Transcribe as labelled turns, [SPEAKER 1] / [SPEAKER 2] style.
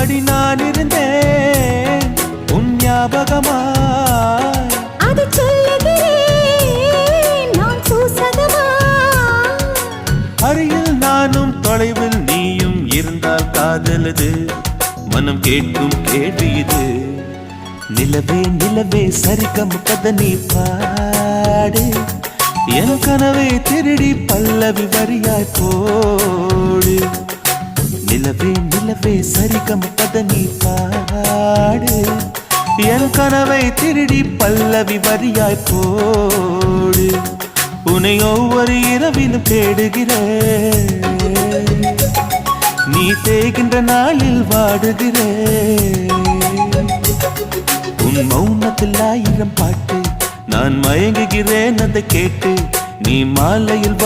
[SPEAKER 1] அடி நான் இருந்தேன் உன் ஞாபகமாய்,
[SPEAKER 2] அது சொல்லுகிறேன் நான் சூசகமா.
[SPEAKER 1] அருகில் நானும் தொலைவில் நீயும் இருந்தால் காதலது மனம் கேட்கும் கேள்வி இது. நிலவே நிலவே சரிகம் கதை நீ பாடு, என் கனவை திருடி பல்லவி வரியாய் போடு. நிலவே நிலவே சரிகம் கதை நீ பாடு, என் கனவை திருடி பல்லவி வரியாய் போடு. உன்னை ஒவ்வொரு இரவிலும் தேடுகிறேன், நீ தேய்கின்ற நாளில் வாடுகிறேன். உன் மௌனத்தில் 1000 பாட்டு, நான் மயங்குகிறேன் அதை கேட்டு. நீ மாலையில்